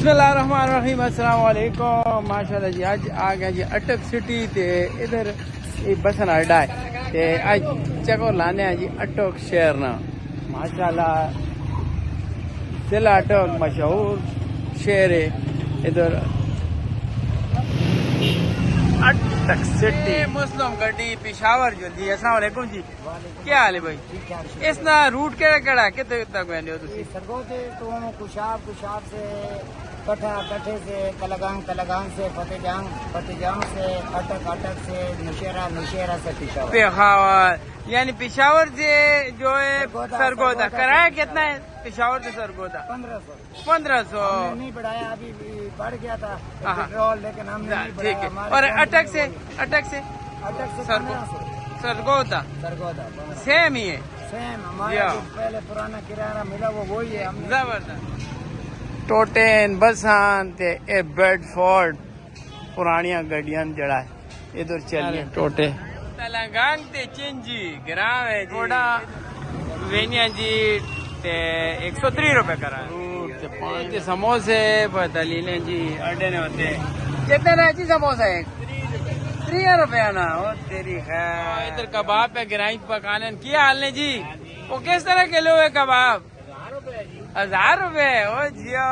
बिस्मिल्लाहिर्रहमानिर्रहीम अस्सलाम वालेकुम माशाल्लाह जी आज आ गया जी अटक सिटी ते इधर ये बसन अड्डा है ते आज चको लाने हैं जी अटक शहर ना माशाल्लाह जिला अटक मशहूर शहर है इधर अटक सिटी मुस्लिम गड्डी पेशावर जो जी अस्सलाम वालेकुम जी क्या हाल है भाई इस ना रूट केड़ा केड़ा कितने तक वेंदे हो तुसी सरगोदे तो कुशाब से कठा कठे से कलगांग से फतेहजंग से अटक से नौशेरा से पेशावर यानी पेशावर से जो है सरगोदा कराया कितना है पेशावर से सरगोदा 1500 नहीं बढ़ाया अभी बढ़ गया था पेट्रोल लेकिन हमने नहीं ठीक है बढ़ाया और अटक से सरगोदा सेम ही है सेम हमारा जो पहले पुराना किराया मिला वो वही है हमने जबरदस्त टोटेन बसान ते ए बेडफोर्ड पुरानियां गड्डियां जड़ा है इधर चलिए टोटे तलंगांग ते चिंजी ग्राम है जी थोड़ा वेनिया जी ते 103 रुपए करा ते समोसे दलीले जी अड्डे ने होते कितने ना जी समोसा है 3 रुपया ना हो तेरी है इधर कबाब पे गिराई पकाने की हाल ने जी वो किस तरह किलो है कबाब 1000 रुपए ओ जियो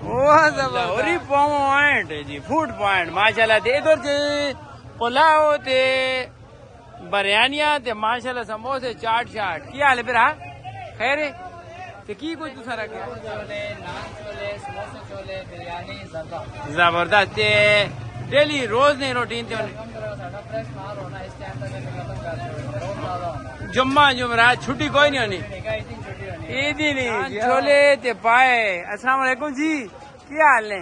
वो पॉइंट है जी फूड पॉइंट माशाल्लाह दे इधर जी पुलाव ते बिरयानियां ते माशाल्लाह समोसे चाट की हाल है फिर हाँ खैर है ते की कुछ दूसरा क्या जबरदस्त डेली रोज नहीं रूटीन थे जुम्मा जुमरात छुट्टी कोई नहीं होनी ईद ही नहीं छोले ते पाए अस्सलाम वालेकुम जी क्या हाल ने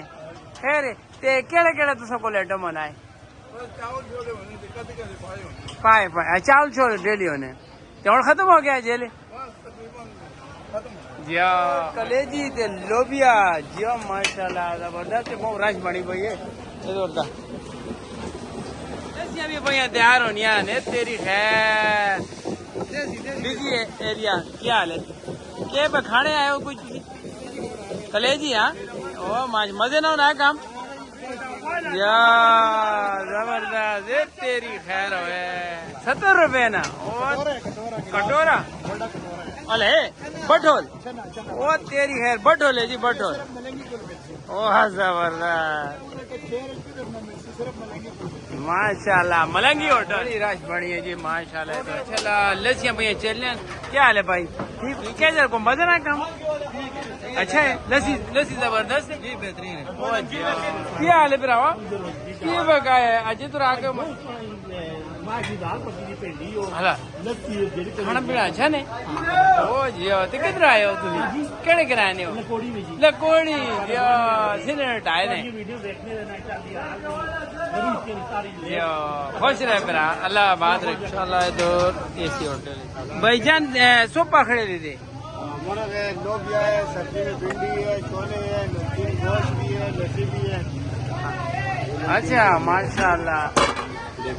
खैर ते केड़े केड़े तुसा को आइटम बनाए पाए चावल छोले डेली होने ते हुण खत्म हो गया जेले जिया कलेजी ते लोबिया जिया माशाल्लाह जबरदस्त बहुत रश बनी पई है जोरदार भी भैया तैयार होनी है तेरी खैर बिजी एरिया क्या हाल है के पे खाने आए हो कुछ कलेजी हाँ ओ मजे ना होना काम या जबरदस्त तेरी खैर हो 70 रुपए ना और कटोरा अले बटोल ओ तेरी खैर बटोल है जी बटोल ओ जबरदस्त माशाल्लाह मलंगी होटल रश बड़ी है जी माशाल्लाह चला लस्सियां भैया चलने क्या हाल है भाई ठीक है जरा को मजा ना कम अच्छा है लस्सी जबरदस्त है जी बेहतरीन है क्या हाल है फिर आवा क्या बकाया है अजय तो आके खाना पीना अच्छा ने ओ जी ते किधर आए हो तुम केड़े कराने हो लकोड़ी सिलेंडर टाए ने खुश रहे मेरा अल्लाह बात रखे इंशाल्लाह इधर एसी होटल भाईजान सोपा खड़े थे हमारा लोबिया है सब्जी में भिंडी है छोले है नमकीन गोश्त भी है लस्सी भी है अच्छा माशाल्लाह ये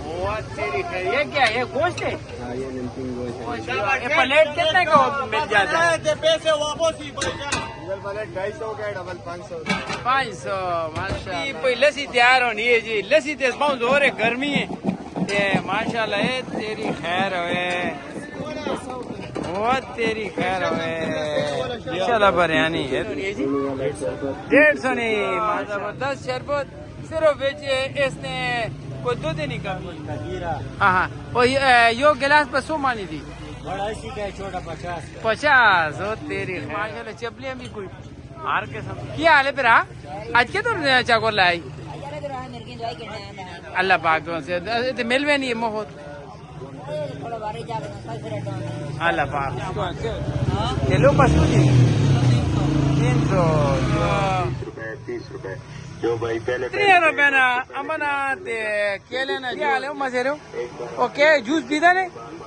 क्या ये गोश्त है ये नमकीन गोश्त है ये प्लेट कितने का मिल जाता है पैसे वापस ही प्लेट 250 का डबल 500 माशाल्लाह लस्सी तैयार होनी है जी लस्सी ते बहुत जोर है गर्मी है ते माशाल्लाह ये तेरी खैर होए वो तेरी खैर होए इंशाल्लाह बिरयानी है जी 150 नहीं जबरदस्त शरबत सिर्फ बेचे इसने कोई दूध ही नहीं कहा हाँ और यो गिलास पर 100 मानी थी बड़ा इसी का छोटा 50 हो तेरी माशाल्लाह चपलियां भी कोई हार के सब क्या हाल है फिर आज के तो चाकोर लाई अल्लाह पाक से मिलवे नहीं है मोहत अल्लाह पाक किलो पशु जी 30 रुपए जो भाई पहले 3 रुपए ना अमना ते केले ना क्या हाल है मजे रहो ओके जूस पीता ने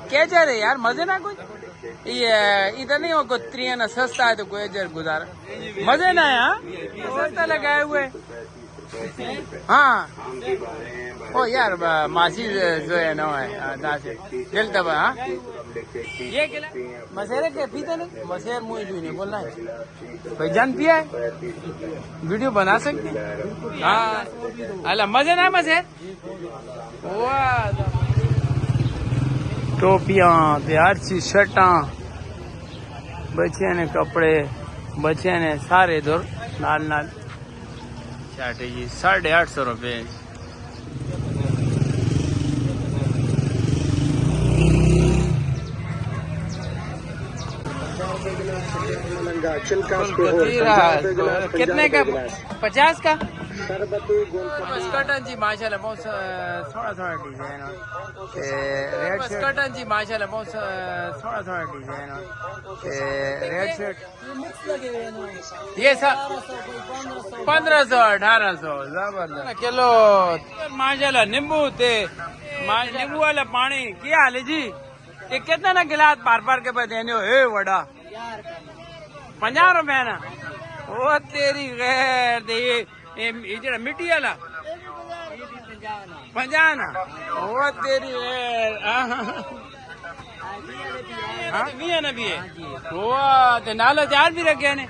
क्या जा रहे यार मजे ना कुछ ये इधर नहीं हो को 3 ना सस्ता है तो कोई जर गुजारा मजे ना यहाँ सस्ता लगाए हुए ہاں او یار ماسی جو ہے نا دل تب ہاں یہ کلا مسیر کے پیتے نہیں مسیر منہ جو نہیں بولنا ہے بھائی جان پیا ہے ویڈیو بنا سکتے ہیں ہاں اللہ مزے نہ مسیر ٹوپیاں ہر چیز شرٹاں بچے نے کپڑے بچے نے سارے ادھر نال نال چاٹے جی 850 روپے کتنے کا 50 کا اسکرٹن جی ماشاء اللہ بہت تھوڑا تھوڑا ڈیزائن ریڈ اسکرٹن جی ماشاء اللہ بہت تھوڑا تھوڑا ڈیزائن ریڈ شرٹ یہ سب 1500 1800 زبردست کلو ماشاء اللہ نیمبو تے نیمبو والا پانی کیا حال ہے جی یہ کتنا نا گلاس پار پار کے پہ دینے ہو اے وڑا 50 روپے نا وہ تیری غیر دے یہ جڑا مٹی والا 50 نا وہ تیری غیر نا بھی ہے وہ نالا چار بھی رکھے نے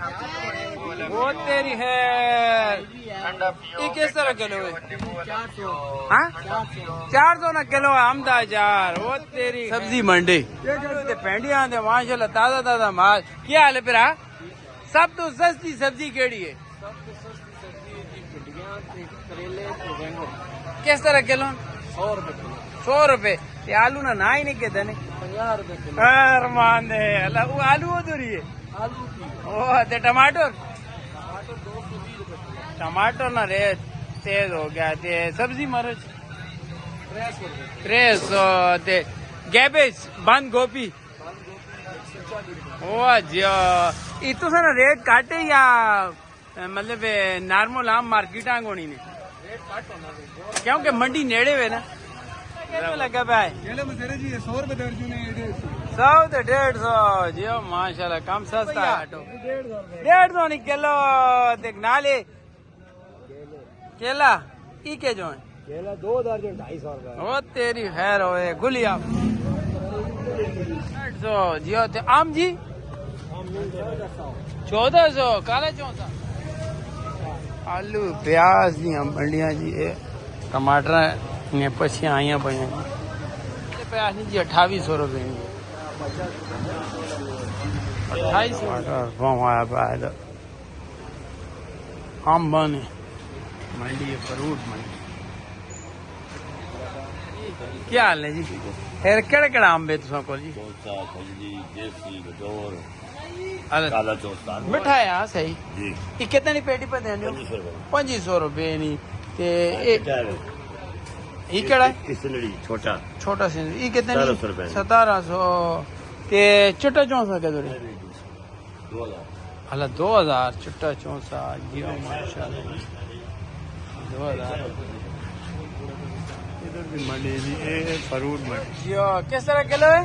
وہ تیری خیر یہ کس طرح کلو ہے 400 نا کلو ہے امدا چار وہ تیری سبزی منڈی پینڈیاں دے ماشاء اللہ تازہ تازہ مال کیا حال ہے پھر سب تو سستی سبزی کیڑی ہے کس طرح کلو 100 روپے یہ آلو نہ ہی نہیں کہتے نہیں 50 روپے ارمان دے اللہ وہ آلو ادھر ہی ہے وہ ٹماٹر ٹماٹر نہ ریٹ تیز ہو گیا تے سبزی مرچ 300 تے گیبیج بند گوبھی وہ جی اتو سا ریٹ کاٹے یا مطلب نارمل عام مارکیٹ آنگونی نے کیونکہ منڈی نیڑے ہوئے نا لگا پہ 100 روپے درجن 100 تے 150 جی ماشاء اللہ کم سستا 150 نہیں کلو دیکھ نالے کیلا ای کے جو ہیں کیلا 2 درجن 250 وہ تیری خیر ہوئے گلیا 800 جی ہوتے آم جی 1400 کالا 1400 آلو پیاز دیا منڈیاں جی ٹماٹر نے پچھیاں آئیاں پہ پیاز جی 2800 روپے 2800 آیا پہ آم بنے منڈی ہے فروٹ منڈی کیا حال ہے جی خیر کہڑا کہڑا آم بے تساں کول جی میٹھا ہے ہاں صحیح یہ کتنے پیٹی پہ دینے 2500 روپے نہیں تے یہ کہڑا ہے چھوٹا چھوٹا سی یہ کتنے 1700 تے چٹا 64 کے دوری اللہ 2000 چٹا 64 جی ماشاءاللہ 2000 ادھر بھی منڈی جی فروٹ منڈی جی کس طرح کلو ہے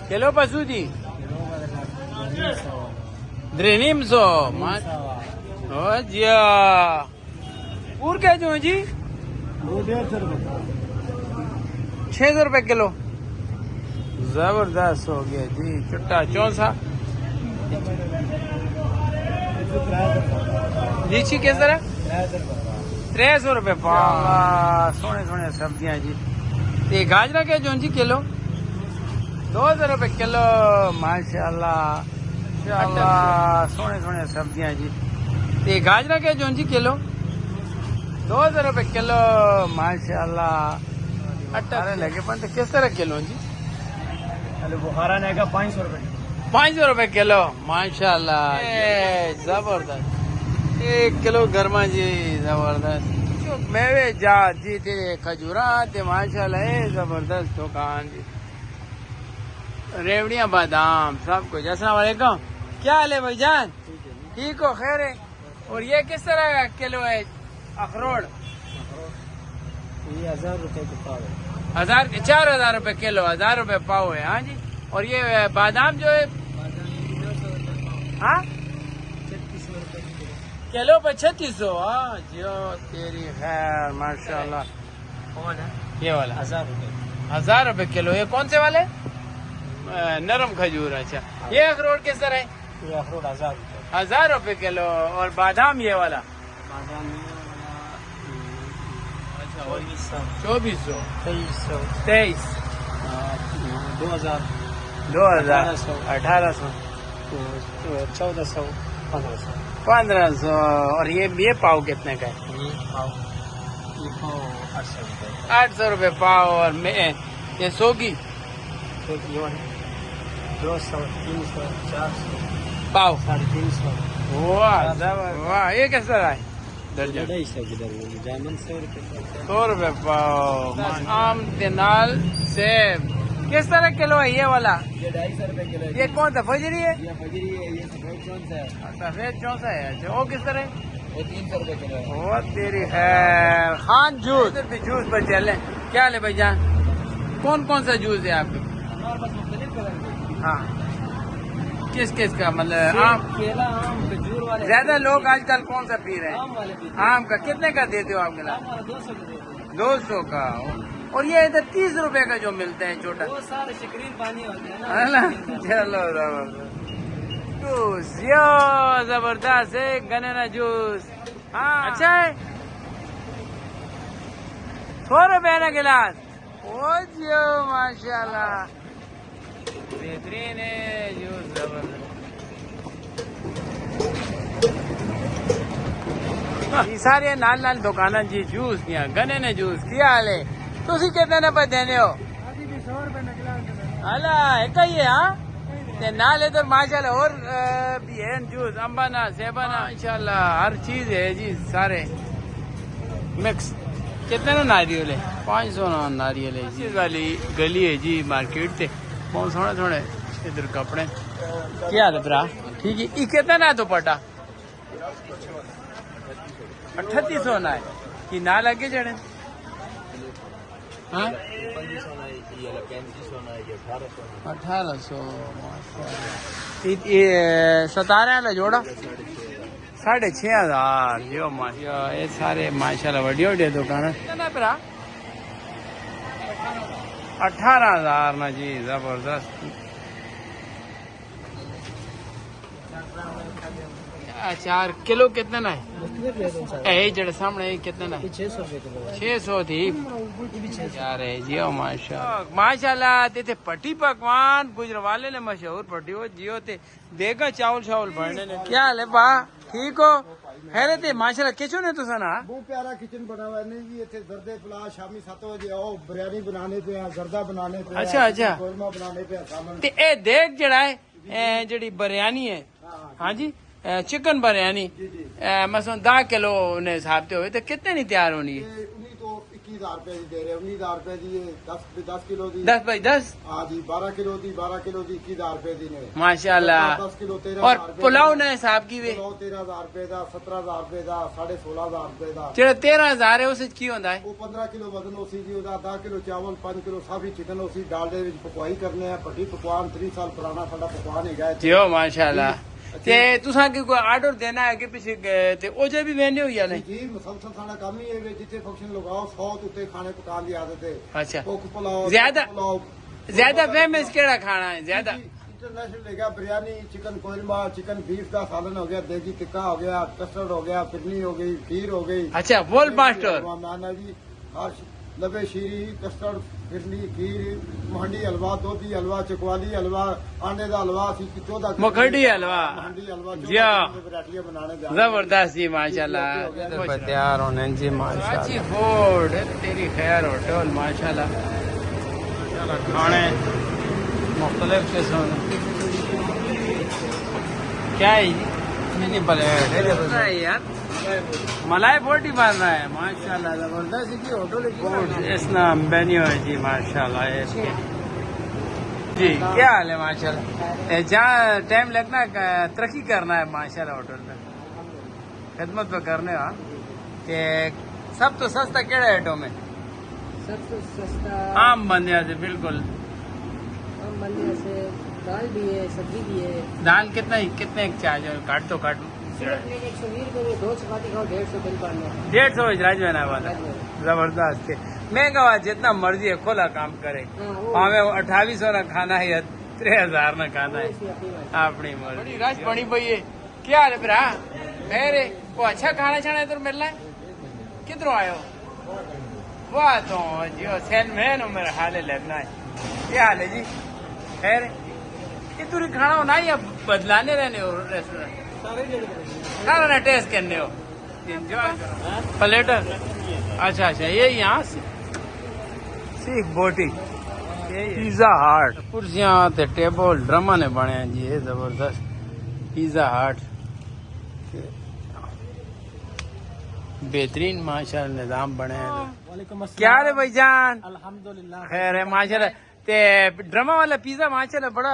کلو پسو جی 350 جی پور کیا جو ہے جی 600 روپے کلو زبردست ہو گیا جی چٹا 64 لیچی کس طرح 300 روپے پاؤ سونے سونے سبزیاں جی یہ گاجرا کے جو جی کلو 2000 روپے کلو ماشاء اللہ سونے سونے سبزیاں جی یہ گاجرا کے جو جی کلو 2000 روپے کلو ماشاء اللہ اٹھارہ لگے پنتے کس طرح کلو جی بخارا نے کا 500 روپے 500 روپے کلو ماشاء اللہ زبردست 1 کلو گرما جی زبردست میوے جات جی تیرے کھجورات ماشاء اللہ زبردست دکان جی ریوڑیاں بادام سب کچھ السلام علیکم کیا حال ہے بھائی جان ٹھیک ہو خیر ہے اور یہ کس طرح کلو ہے اخروٹ یہ 1000 روپے پاؤ 4000 روپے کلو 1000 روپے پاؤ ہے ہاں جی اور یہ بادام جو ہے ہاں किलो पे 3600। हाँ जियो तेरी खैर माशाल्लाह। ये वाला 1000 रुपए किलो। ये कौन से वाले? नरम खजूर। अच्छा ये अखरोट किस तरह है? ये अखरोट 1000 रुपए किलो। और बादाम ये वाला? बादाम अच्छा 2400 2300 2000 2000 1800 1400 1500। और ये पाव कितने का है? ये पाव 800 रुपये 800 रुपए पाव। और ये सोगी 200 300 400 पाव। 350 वाह वाह। ये कैसा है दर्जन? 100 रुपये 100 रुपए पाव। आम दिनाल सेब किस तरह किलो है ये वाला? ये 250 रुपये किलो ये कौन सा फजरी है? ये फजरी है, ये सफेद चौंस है, सफेद चौसा है। अच्छा वो किस तरह है? वो 300 रुपये किलो है। वो तेरी खैर। खान जूस इधर भी जूस पर चले। क्या ले भाई जान? कौन कौन सा जूस है आपके? हमारे पास मुख्तलिफ कलर के हाँ किस किस का मतलब? आम केला आम खजूर वाले ज्यादा लोग आजकल कौन सा पी रहे हैं? आम वाले भी आम का कितने का देते हो आप गिलास? आम वाला 200 के देते हैं। 200 का। और ये इधर 30 रुपए का जो मिलते हैं छोटा। वो सारे शक्रीन पानी होते हैं है ना? ना। चलो जबरदस्त जूस। यो जबरदस्त है गन्ना जूस। हाँ अच्छा है। 100 रुपए ना गिलास। ओ जो माशाल्लाह बेहतरीन है जूस जबरदस्त। ये सारे नाल नाल दुकाना जी जूस दिया गन्ने ने जूस क्या हाल है? तुसी कितने पे देने हो? अभी भी 100 रुपये निकला अला एक ही है। हाँ ते नाल इधर माशाल्लाह और भी है जूस अम्बाना सेबाना माशाल्लाह हर चीज है जी सारे मिक्स। कितने ना नारियल है? 500 ना नारियल है जी। वाली गली है जी मार्केट से बहुत सोने सोने इधर कपड़े। क्या हाल है भरा? ठीक है। ये कितना ना दुपट्टा? 3800 ना है कि ना लगे जड़े? हाँ 1800 ये 17 वाला जोड़ा 6500 जो माशा ये सारे माशाल्लाह बढ़िया बढ़िया दुकान है। 18,000 ना जी जबरदस्त। अचार किलो कितने ना है? जड़े सामने कितने ना है? 600 रुपये किलो है। 600 थी यार है जियो माशाल्लाह। ते पट्टी पकवान गुजरवाले ने मशहूर पट्टी हो जियो ते देगा चावल शावल भरने ने। क्या हाल है बा? ठीक हो? खैर ते माशाल्लाह किचो ने तो सना बहुत प्यारा किचन बना हुआ है। नहीं जी इतने जर्दे पुला शामी 7 बजे आओ बिरयानी बनाने पे हैं, जर्दा बनाने पे हैं, अच्छा अच्छा। कोरमा बनाने पे हैं, सामन ते ए देख जड़ा है जड़ी बिरयानी है। हाँ जी चिकन बिरयानी मसलन 10 किलो ने हिसाब से हुए तो कितने नहीं तैयार होनी है? ये उन्हीं तो 21,000 रुपए की दे रहे हैं। 19,000 रुपए दी है, 10 किलो दी। 10 बाई 10 हाँ जी 12 किलो दी 21,000 रुपए दी ने। माशाल्लाह। 10 किलो 13,000 और रुपए पुलाव ने हिसाब की वे 13,000 रुपए का 17,000 रुपए का 16,500 रुपए का। जेड़ा 13,000 है उसे की होता है? वो 15 किलो वजन उसी जी 10 किलो चावल 5 किलो साफी चिकन उसी डाल दे पकवाई करने हैं। पट्टी पकवान 3 साल पुराना साडा पकवान है गया। जियो माशाल्लाह। ते तुसा की कोई ऑर्डर देना है कि पीछे ते ओजे भी वेने हो या नहीं? जी मुसलसल साडा काम ही है जिथे फंक्शन लगाओ 100 उत्ते खाने पकाने की आदत है। अच्छा कोक पुलाव ज्यादा फेमस केड़ा खाना है ज्यादा? इंटरनेशनल लेगा biryani chicken korma chicken beef का सालन हो गया देगी टिक्का हो गया कस्टर्ड हो गया फिरनी हो गई खीर हो गई। अच्छा वोल मास्टर माना जी लबे शीरी कस्टर्ड फिरनी खीर मंडी हलवा दूधी हलवा चकवाली हलवा आंडे का हलवा 14 मखड़ी हलवा मंडी हलवा वैरायटियां बनाने जबरदस्त जी माशाल्लाह। तैयार होने जी माशाल्लाह। फूड तेरी खैर होटल माशाल्लाह खाने मुख्तलिफ किस्म क्या है नहीं प्लेट है यार मलाई बोटी बन रहा है माशाल्लाह जबरदस्त की होटल इसना मेन्यू है जी माशाल्लाह इसके जी। क्या हाल है माशाल्लाह? जहाँ टाइम लगना तरक्की करना है माशाल्लाह होटल में खिदमत पे करने का कि सब तो सस्ता केड़ा रेटों में? सबसे सस्ता आम बंदिया से बिल्कुल मंदिर से दाल भी है सब्जी भी है। दाल कितने चार्ज है? काट तो काट सिर्फ 120 रुपए में 2 चपाती खाओ 150 बिल करना 150 राजवाना वाला जबरदस्त है महंगा हुआ जितना मर्जी है खोला काम करे हमें 2800 ना खाना है 3000 ना खाना है अपनी मर्जी राज बनी पई है क्या हाल है भरा मेरे को अच्छा खाना छाना इधर मिलना है किधरों आयो वाह तो जियो सेन में नो मेरा हाल है लगना है क्या हाल है जी खैर इधर खाना हो ना या बदलाने रहने हो रेस्टोरेंट सारा ना टेस्ट करने हो एंजॉय करो प्लेट अच्छा अच्छा ये यहाँ से सीख बोटी पिज्जा हट कुर्सियां ते टेबल ड्रमा ने बने हैं जी ये जबरदस्त पिज्जा हट बेहतरीन माशाल्लाह निजाम बने हैं क्या रे भाईजान अल्हम्दुलिल्लाह खैर है माशाल्लाह ते ड्रमा वाला पिज्जा माशाल्लाह बड़ा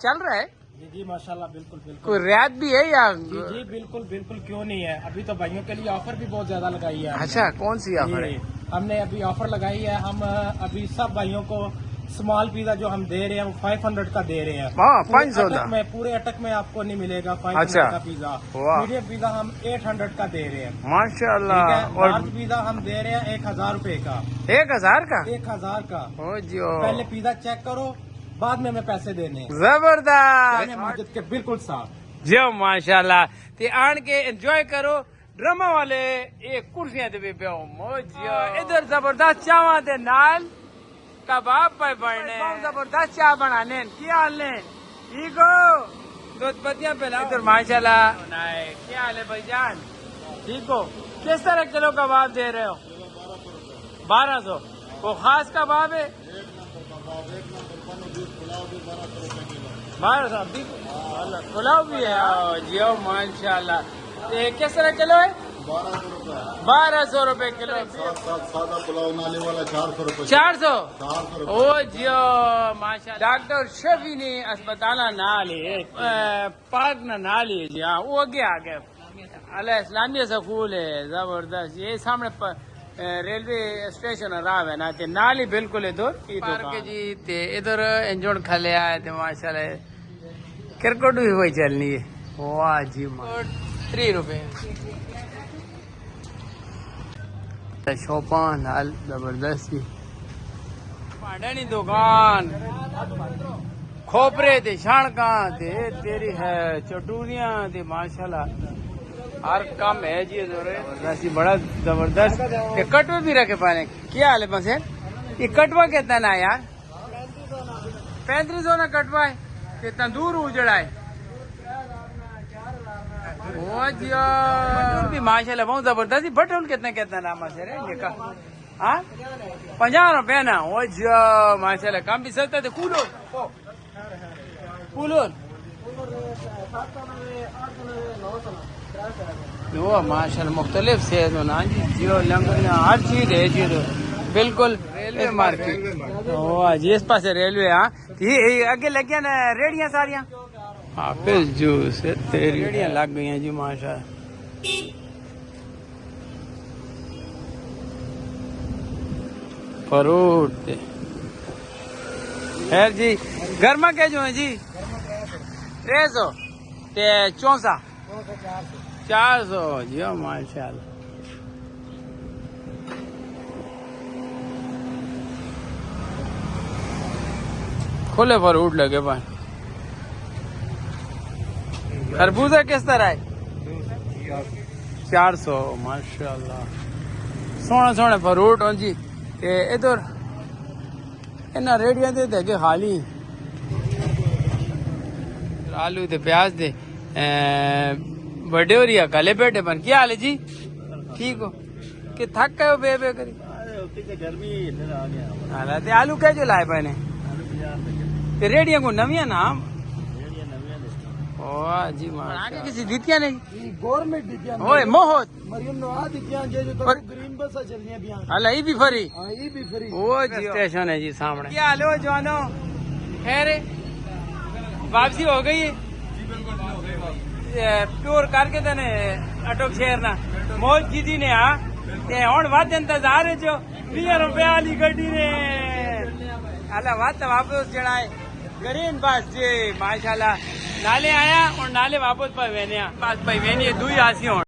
चल रहा है जी माशाल्लाह बिल्कुल बिल्कुल कोई रियायत भी है या जी बिल्कुल बिल्कुल क्यों नहीं है अभी तो भाइयों के लिए ऑफर भी बहुत ज्यादा लगाई है अच्छा कौन सी ऑफर है हमने अभी ऑफर लगाई है हम अभी सब भाइयों को स्मॉल पिज्जा जो हम दे रहे हैं वो 500 का दे रहे हैं हाँ 500 में पूरे अटक में आपको नहीं मिलेगा 500 अच्छा। का पिज्जा वाह। मीडियम पिज्जा हम 800 का दे रहे हैं माशाल्लाह और लार्ज पिज्जा हम दे रहे हैं 1000 रुपए का 1000 का 1000 का ओ जियो पहले पिज्जा चेक करो बाद में हमें पैसे देने हैं जबरदस्त मस्जिद के बिल्कुल साफ जो माशाल्लाह ते आन के एंजॉय करो ड्रामा वाले एक कुर्सियां ते पियो मोजियो इधर जबरदस्त चावा दे नाल कबाब पे बनने जबरदस्त चाय बनाने की हाल ने ठीक हो दूध पत्तियां पिला इधर माशाल्लाह क्या हाल है भाईजान ठीक हो किस तरह किलो कबाब दे रहे हो 1200 वो खास कबाब है 1200 पुलाव भी है जियो माशाल्लाह ये किस तरह किलो है 1200 रुपए किलो सादा पुलाव नाले वाला 400 रुपए 400 400 ओ जियो माशाल्लाह डॉक्टर शफी ने अस्पताल नाल है पार्क नाल है जी हाँ वो आगे अल इस्लामिया स्कूल है जबरदस्त ये सामने रेलवे स्टेशन राह है ना ते नाल ही बिल्कुल इधर पार्क जी ते इधर एंजॉय खा लिया है ते माशाल्लाह क्रिकेट भी वही चलनी है वाह जी 3 रुपए शॉपां नाल जबरदस्ती भांडे दुकान खोपरे ते छाणका ते तेरी है चटूरियां ते माशाल्लाह हर काम है जी जबरदस्ती बड़ा जबरदस्त ये कटवा भी रखे पाने क्या हाल है बस ये कटवा कितना ना यार 3500 ना कटवा है कि तंदूर उजड़ा है ओ जिया भी माशाल्लाह बहुत जबरदस्त बटन कितना नाम से रे निका हाँ 50 रुपया ना ओ जिया माशाल्लाह काम भी सस्ता थे कूलर वो माशाल्लाह मुख्तलिफ से ना जी जियो लंगर हर चीज है जी बिल्कुल रेलवे मार्केट ओ जी इस पास रेलवे हाँ आगे लग गया ना रेडियां सारियां हाफिज जूस तेरी रेडियां लग गई हैं जी माशा फ्रूट खैर जी गर्मा के जो है जी 300 ते 64 400 जी माशाल्लाह खुले फ्रूट लगे पाए खरबूजा किस तरह है 400 माशाल्लाह सोने सोने फ्रूट हो जी इधर इन्ना रेडिया दे अगे खाली आलू ते प्याज दे बड़े हो रही है काले पेटे बन क्या हाल है जी ठीक हो कि थक गए हो बे करी गर्मी हालात आलू क्या जो लाए पहने रेडिया को नविया नाम जी आगे किसी दितिया नहीं गवर्नमेंट दितिया ओए मोहत मरियम नवाज दितिया जे जो तो ग्रीन बस चलनी बियां अल्लाह ये भी फ्री हां ये भी फ्री ओ जी स्टेशन है जी सामने क्या हाल हो जवानो खैर वापसी हो गई है टूर करके तने अटक शहर ना मौज जी ने आ ते हुन वध इंतजार है जो 20 रुपया वाली गड्डी ने अल्लाह वध वापस चढ़ाए ग्रीन बस जी माशाल्लाह نالے آیا اور نالے واپس پہ وینیا بس پہ وینی دو ہی آسی ہوں